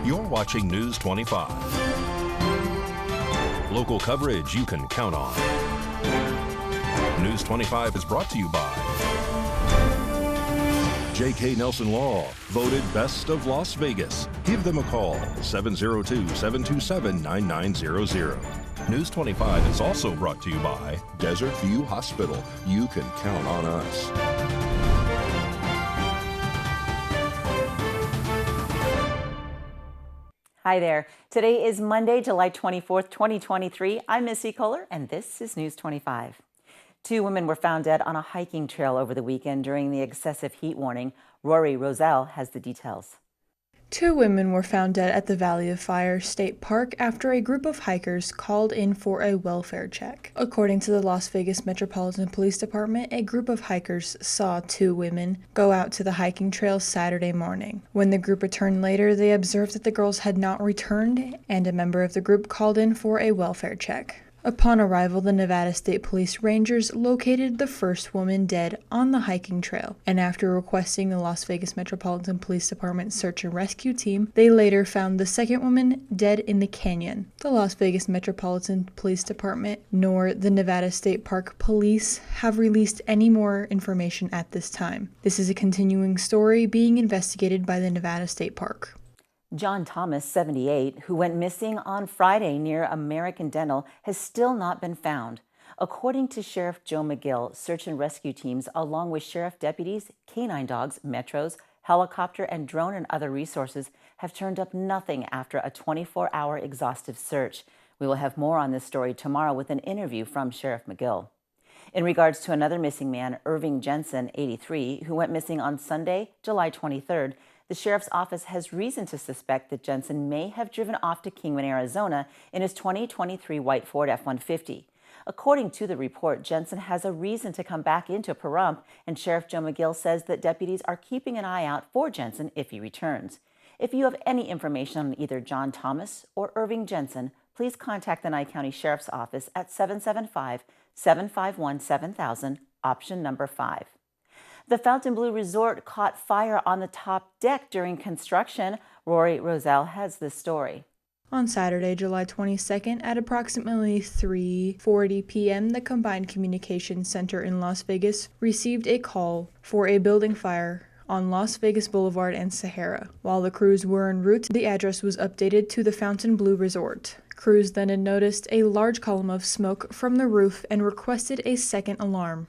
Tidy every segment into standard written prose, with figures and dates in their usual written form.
You're watching News 25. Local coverage you can count on. News 25 is brought to you by J.K. Nelson Law, voted Best of Las Vegas. Give them a call, 702-727-9900. News 25 is also brought to you by Desert View Hospital. You can count on us. Hi there. Today is Monday, July 24th, 2023. I'm Missy Kohler, and this is News 25. 2 women were found dead on a hiking trail over the weekend during the excessive heat warning. Rory Roselle has the details. 2 women were found dead at the Valley of Fire State Park after a group of hikers called in for a welfare check. According to the Las Vegas Metropolitan Police Department, a group of hikers saw 2 women go out to the hiking trail Saturday morning. When the group returned later, they observed that the girls had not returned, and a member of the group called in for a welfare check. Upon arrival, the Nevada State Police Rangers located the first woman dead on the hiking trail, and after requesting the Las Vegas Metropolitan Police Department search and rescue team, they later found the second woman dead in the canyon. The Las Vegas Metropolitan Police Department nor the Nevada State Park Police have released any more information at this time. This is a continuing story being investigated by the Nevada State Park. John Thomas, 78, who went missing on Friday near American Dental, has still not been found. According to Sheriff Joe McGill, search and rescue teams, along with sheriff deputies, canine dogs, metros, helicopter, and drone and other resources, have turned up nothing after a 24-hour exhaustive search. We will have more on this story tomorrow with an interview from Sheriff McGill. In regards to another missing man, Irving Jensen, 83, who went missing on Sunday, July 23rd, the sheriff's office has reason to suspect that Jensen may have driven off to Kingman, Arizona in his 2023 white Ford F-150. According to the report, Jensen has a reason to come back into Pahrump, and Sheriff Joe McGill says that deputies are keeping an eye out for Jensen if he returns. If you have any information on either John Thomas or Irving Jensen, please contact the Nye County Sheriff's Office at 775-751-7000, option number 5. The Fontainebleau Resort caught fire on the top deck during construction. Rory Roselle has this story. On Saturday, July 22nd, at approximately 3:40 p.m., the Combined Communications Center in Las Vegas received a call for a building fire on Las Vegas Boulevard and Sahara. While the crews were en route, the address was updated to the Fontainebleau Resort. Crews then had noticed a large column of smoke from the roof and requested a second alarm.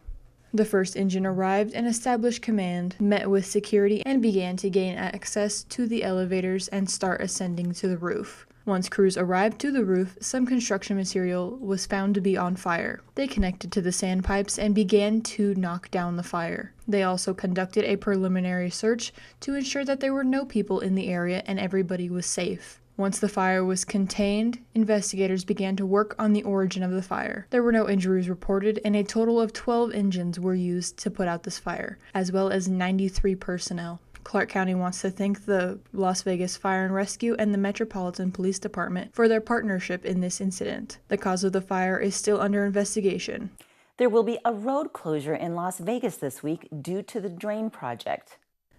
The first engine arrived and established command, met with security, and began to gain access to the elevators and start ascending to the roof. Once crews arrived to the roof, some construction material was found to be on fire. They connected to the sandpipes and began to knock down the fire. They also conducted a preliminary search to ensure that there were no people in the area and everybody was safe. Once the fire was contained, investigators began to work on the origin of the fire. There were no injuries reported, and a total of 12 engines were used to put out this fire, as well as 93 personnel. Clark County wants to thank the Las Vegas Fire and Rescue and the Metropolitan Police Department for their partnership in this incident. The cause of the fire is still under investigation. There will be a road closure in Las Vegas this week due to the drain project.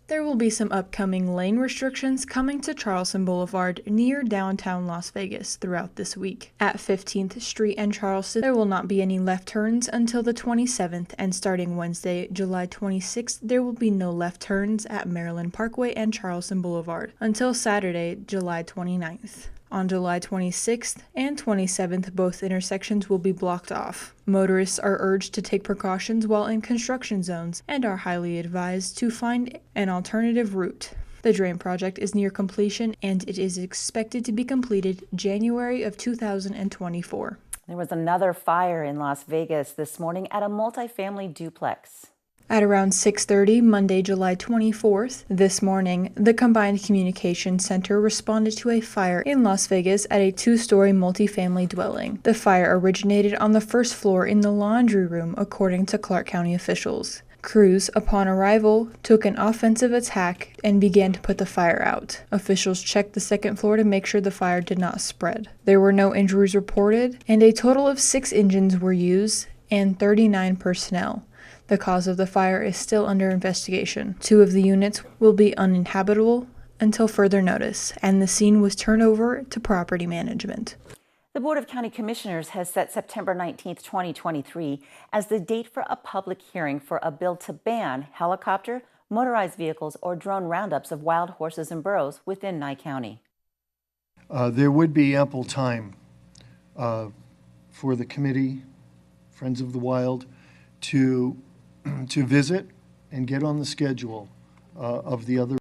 There will be some upcoming lane restrictions coming to Charleston Boulevard near downtown Las Vegas throughout this week. At 15th Street and Charleston, there will not be any left turns until the 27th, and starting Wednesday, July 26th, there will be no left turns at Maryland Parkway and Charleston Boulevard until Saturday, July 29th. On July 26th and 27th, both intersections will be blocked off. Motorists are urged to take precautions while in construction zones and are highly advised to find an alternative route. The drain project is near completion and it is expected to be completed January of 2024. There was another fire in Las Vegas this morning at a multifamily duplex. At around 6:30, Monday, July 24th, this morning, the Combined Communications Center responded to a fire in Las Vegas at a 2-story multifamily dwelling. The fire originated on the first floor in the laundry room, according to Clark County officials. Crews, upon arrival, took an offensive attack and began to put the fire out. Officials checked the second floor to make sure the fire did not spread. There were no injuries reported, and a total of 6 engines were used and 39 personnel. The cause of the fire is still under investigation. 2 of the units will be uninhabitable until further notice, and the scene was turned over to property management. The Board of County Commissioners has set September 19, 2023 as the date for a public hearing for a bill to ban helicopter, motorized vehicles, or drone roundups of wild horses and burros within Nye County. There would be ample time for the committee, Friends of the Wild, to visit and get on the schedule of the other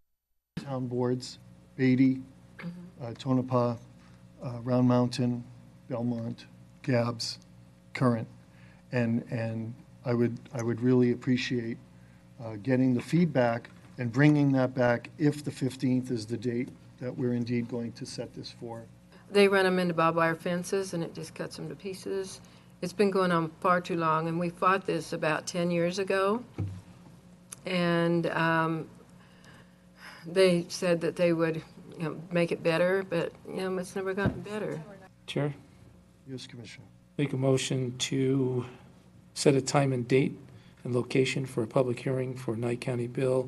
town boards, Beatty, Tonopah, Round Mountain, Belmont, Gabbs, Current, and I would really appreciate getting the feedback and bringing that back if the 15th is the date that we're indeed going to set this for. They run them into barbed wire fences and it just cuts them to pieces. It's been going on far too long, and we fought this about 10 years ago. And they said that they would, make it better, but it's never gotten better. Chair, Yes, Commissioner. make a motion to set a time and date and location for a public hearing for Nye County Bill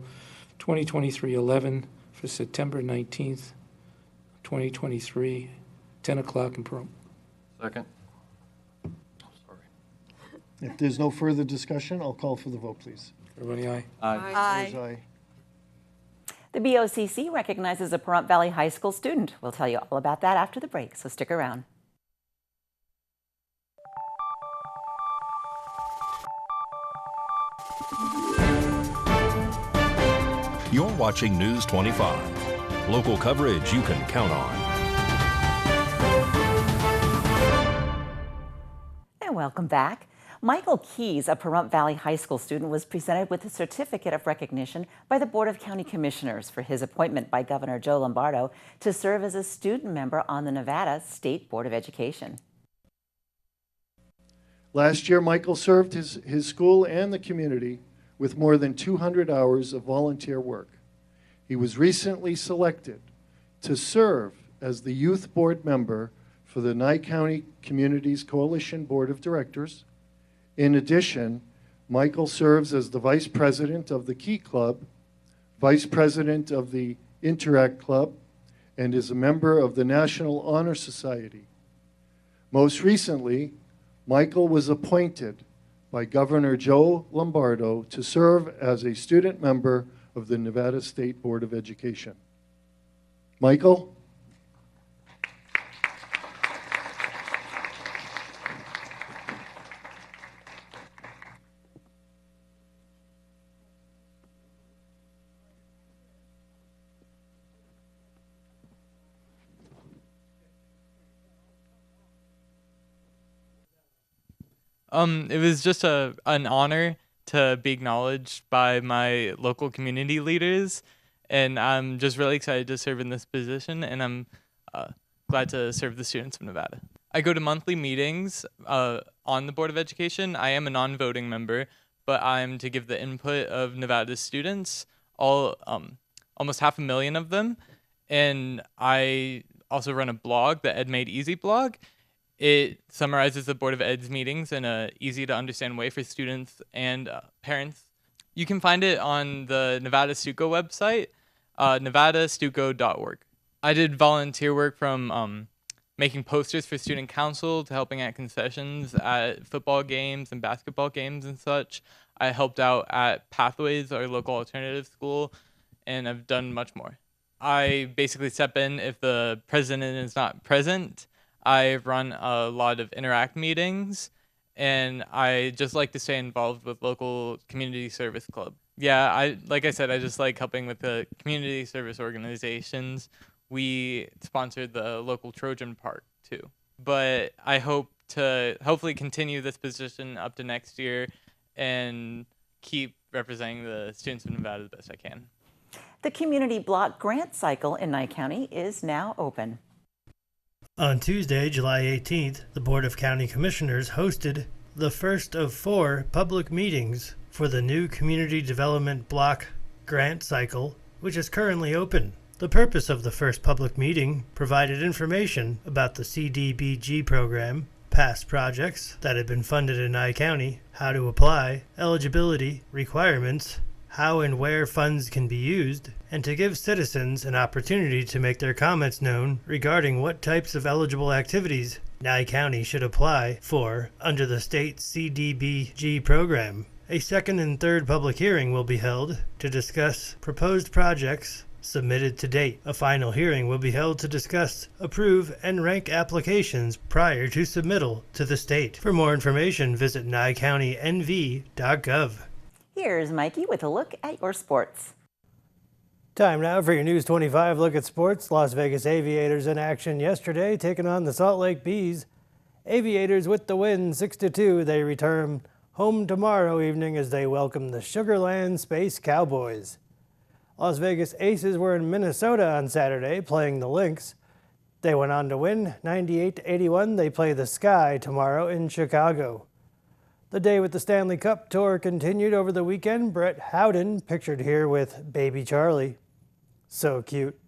2023-11 for September 19th, 2023, 10 o'clock in Pahrump. Second. If there's no further discussion, I'll call for the vote, please. Everybody aye? Aye. Opposed, aye. The BOCC recognizes a Pahrump Valley High School student. We'll tell you all about that after the break, so stick around. You're watching News 25. Local coverage you can count on. And welcome back. Michael Keys, a Pahrump Valley High School student, was presented with a certificate of recognition by the Board of County Commissioners for his appointment by Governor Joe Lombardo to serve as a student member on the Nevada State Board of Education. Last year, Michael served his school and the community with more than 200 hours of volunteer work. He was recently selected to serve as the youth board member for the Nye County Communities Coalition Board of Directors. In addition, Michael serves as the vice president of the Key Club, vice president of the Interact Club, and is a member of the National Honor Society. Most recently, Michael was appointed by Governor Joe Lombardo to serve as a student member of the Nevada State Board of Education. Michael? It was just an honor to be acknowledged by my local community leaders, and I'm just really excited to serve in this position, and I'm glad to serve the students of Nevada. I go to monthly meetings on the Board of Education. I am a non-voting member, but I'm to give the input of Nevada's students, almost 500,000 of them, and I also run a blog, the Ed Made Easy blog. It summarizes the Board of Ed's meetings in a easy-to-understand way for students and parents. You can find it on the Nevada Stuco website, nevadastuco.org. I did volunteer work from making posters for student council to helping at concessions at football games and basketball games and such. I helped out at Pathways, our local alternative school, and I've done much more. I basically step in if the president is not present. I run a lot of Interact meetings, and I just like to stay involved with local community service club. Yeah, like I said, I just like helping with the community service organizations. We sponsored the local Trojan Park too. But I hope to hopefully continue this position up to next year and keep representing the students of Nevada the best I can. The Community Block Grant Cycle in Nye County is now open. On Tuesday, July 18th, the Board of County Commissioners hosted the first of 4 public meetings for the new Community Development Block Grant Cycle, which is currently open. The purpose of the first public meeting provided information about the CDBG program, past projects that have been funded in Nye County, how to apply, eligibility, requirements, how and where funds can be used, and to give citizens an opportunity to make their comments known regarding what types of eligible activities Nye County should apply for under the state CDBG program. A second and third public hearing will be held to discuss proposed projects submitted to date. A final hearing will be held to discuss, approve, and rank applications prior to submittal to the state. For more information, visit nycountynv.gov. Here's Mikey with a look at your sports. Time now for your News 25 look at sports. Las Vegas Aviators in action yesterday, taking on the Salt Lake Bees. Aviators with the win, 6-2. They return home tomorrow evening as they welcome the Sugarland Space Cowboys. Las Vegas Aces were in Minnesota on Saturday playing the Lynx. They went on to win 98-81. They play the Sky tomorrow in Chicago. The day with the Stanley Cup Tour continued over the weekend. Brett Howden, pictured here with baby Charlie. So cute.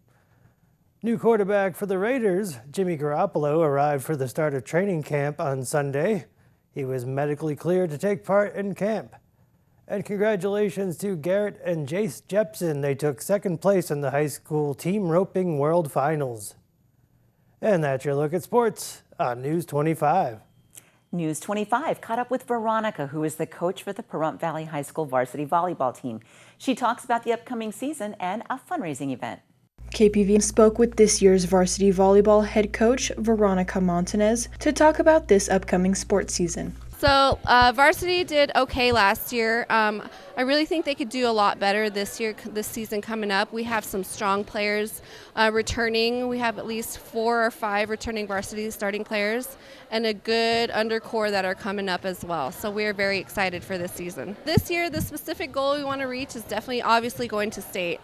New quarterback for the Raiders, Jimmy Garoppolo, arrived for the start of training camp on Sunday. He was medically cleared to take part in camp. And congratulations to Garrett and Jace Jepson. They took second place in the high school team roping world finals. And that's your look at sports on News 25. News 25 caught up with Veronica, who is the coach for the Pahrump Valley High School varsity volleyball team. She talks about the upcoming season and a fundraising event. KPVM spoke with this year's varsity volleyball head coach, Veronica Montanez, to talk about this upcoming sports season. So varsity did okay last year. I really think they could do a lot better this season coming up. We have some strong players returning. We have at least 4 or 5 returning varsity starting players and a good undercore that are coming up as well. So we're very excited for this season. This year, the specific goal we want to reach is definitely obviously going to state.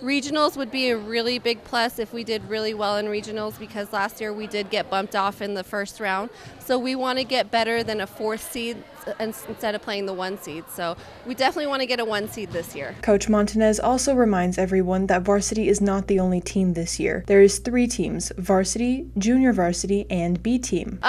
Regionals would be a really big plus if we did really well in regionals, because last year we did get bumped off in the first round. So we want to get better than a 4th seed instead of playing the 1 seed. So we definitely want to get a 1 seed this year. Coach Montanez also reminds everyone that varsity is not the only team this year. There is 3 teams: varsity, junior varsity, and B team.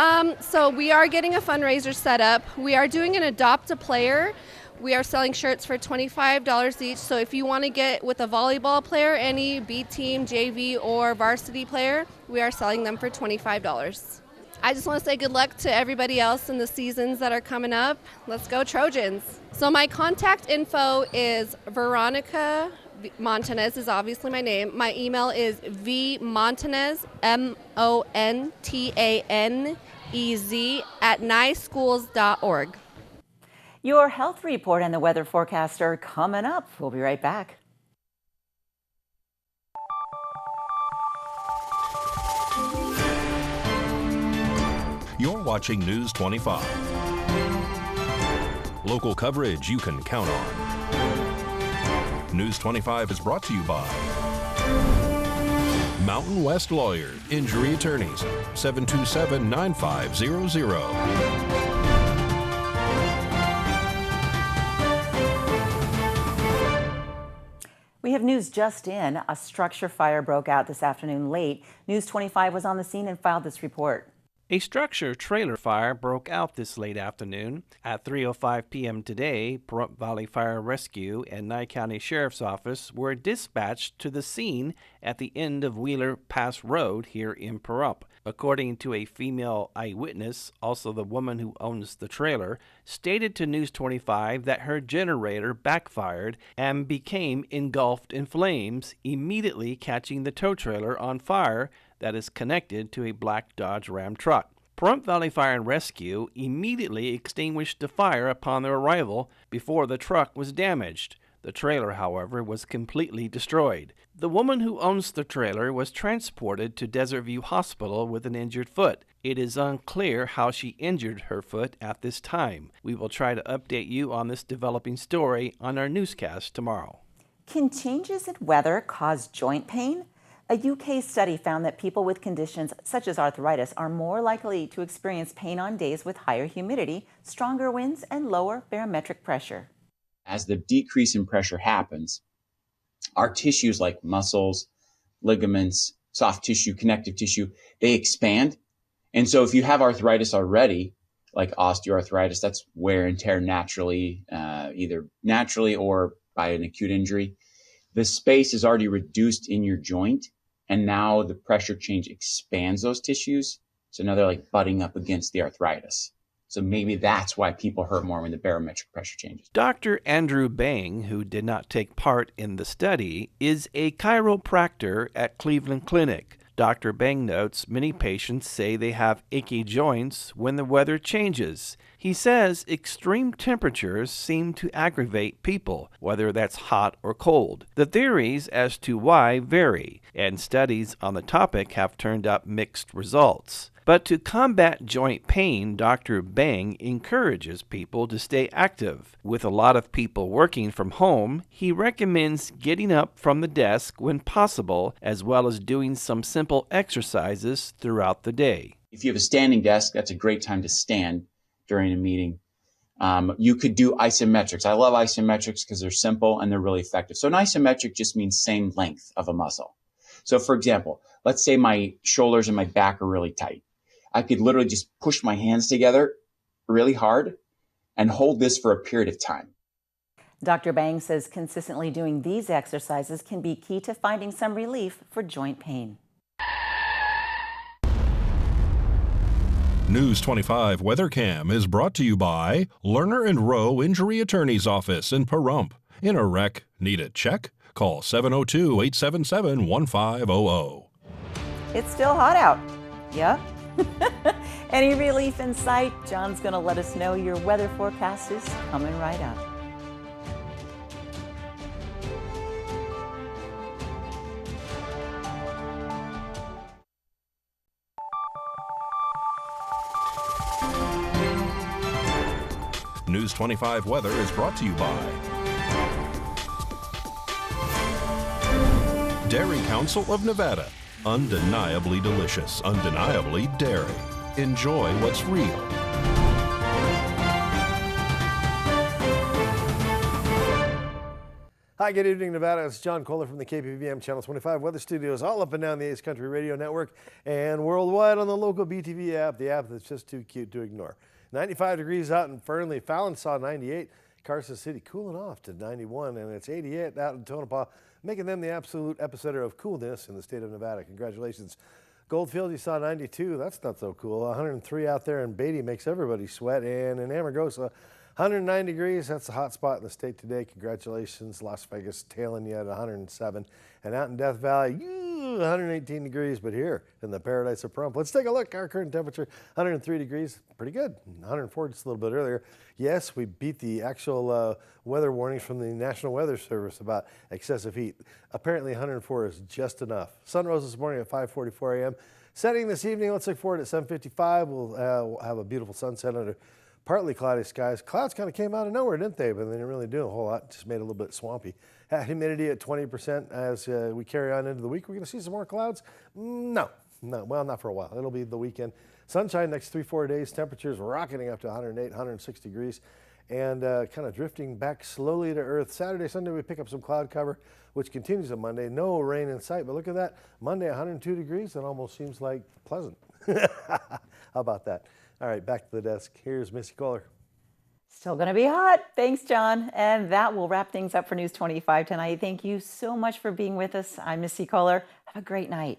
So we are getting a fundraiser set up. We are doing an adopt a player. We are selling shirts for $25 each. So if you want to get with a volleyball player, any B team, JV, or varsity player, we are selling them for $25. I just want to say good luck to everybody else in the seasons that are coming up. Let's go Trojans. So my contact info is Veronica Montanez is obviously my name. My email is vmontanez, MONTANEZ @nyschools.org. Your health report and the weather forecast are coming up. We'll be right back. You're watching News 25. Local coverage you can count on. News 25 is brought to you by Mountain West Lawyers, Injury Attorneys, 727-9500. We have news just in. A structure fire broke out this afternoon late. News 25 was on the scene and filed this report. A structure trailer fire broke out this late afternoon. At 3:05 p.m. today, Pahrump Valley Fire Rescue and Nye County Sheriff's Office were dispatched to the scene at the end of Wheeler Pass Road here in Pahrump. According to a female eyewitness, also the woman who owns the trailer, stated to News 25 that her generator backfired and became engulfed in flames, immediately catching the tow trailer on fire that is connected to a black Dodge Ram truck. Pahrump Valley Fire and Rescue immediately extinguished the fire upon their arrival before the truck was damaged. The trailer, however, was completely destroyed. The woman who owns the trailer was transported to Desert View Hospital with an injured foot. It is unclear how she injured her foot at this time. We will try to update you on this developing story on our newscast tomorrow. Can changes in weather cause joint pain? A UK study found that people with conditions such as arthritis are more likely to experience pain on days with higher humidity, stronger winds, and lower barometric pressure. As the decrease in pressure happens, our tissues like muscles, ligaments, soft tissue, connective tissue, they expand And so if you have arthritis already, like osteoarthritis, that's wear and tear naturally, either naturally or by an acute injury. The space is already reduced in your joint, and now the pressure change expands those tissues. So now they're like butting up against the arthritis. So maybe that's why people hurt more when the barometric pressure changes. Dr. Andrew Bang, who did not take part in the study, is a chiropractor at Cleveland Clinic. Dr. Bang notes many patients say they have achy joints when the weather changes. He says extreme temperatures seem to aggravate people, whether that's hot or cold. The theories as to why vary, and studies on the topic have turned up mixed results. But to combat joint pain, Dr. Bang encourages people to stay active. With a lot of people working from home, he recommends getting up from the desk when possible, as well as doing some simple exercises throughout the day. If you have a standing desk, that's a great time to stand during a meeting. You could do isometrics. I love isometrics because they're simple and they're really effective. So an isometric just means same length of a muscle. So for example, let's say my shoulders and my back are really tight. I could literally just push my hands together really hard and hold this for a period of time. Dr. Bang says consistently doing these exercises can be key to finding some relief for joint pain. News 25 WeatherCam is brought to you by Lerner and Rowe Injury Attorney's Office in Pahrump. In a wreck, need a check? Call 702-877-1500. It's still hot out. Yep. Any relief in sight? John's going to let us know. Your weather forecast is coming right up. News 25 weather is brought to you by Dairy Council of Nevada. Undeniably delicious, undeniably dairy. Enjoy what's real. Hi, good evening, Nevada. It's John Kohler from the KPVM Channel 25 Weather Studios, all up and down the Ace Country Radio Network and worldwide on the local BTV app, the app that's just too cute to ignore. 95 degrees out in Fernley. Fallon saw 98. Carson City cooling off to 91, and it's 88 out in Tonopah, making them the absolute epicenter of coolness in the state of Nevada. Congratulations. Goldfield, you saw 92. That's not so cool. 103 out there in Beatty makes everybody sweat. And in Amargosa, 109 degrees. That's the hot spot in the state today. Congratulations. Las Vegas tailing you at 107. And out in Death Valley, 118 degrees. But here in the paradise of Pahrump, let's take a look. Our current temperature, 103 degrees. Pretty good. 104 just a little bit earlier. Yes, we beat the actual weather warnings from the National Weather Service about excessive heat. Apparently 104 is just enough. Sun rose this morning at 5:44 a.m. Setting this evening, let's look forward at 7:55. We'll have a beautiful sunset under partly cloudy skies. Clouds kind of came out of nowhere, didn't they? But they didn't really do a whole lot. Just made it a little bit swampy. Humidity at 20% as we carry on into the week. We're going to see some more clouds? No, well, not for a while. It'll be the weekend. Sunshine next 3-4 days. Temperatures rocketing up to 108, 106 degrees. And kind of drifting back slowly to earth. Saturday, Sunday, we pick up some cloud cover, which continues on Monday. No rain in sight, but look at that. Monday, 102 degrees. That almost seems like pleasant. How about that? All right, back to the desk. Here's Missy Kohler. Still going to be hot. Thanks, John. And that will wrap things up for News 25 tonight. Thank you so much for being with us. I'm Missy Kohler. Have a great night.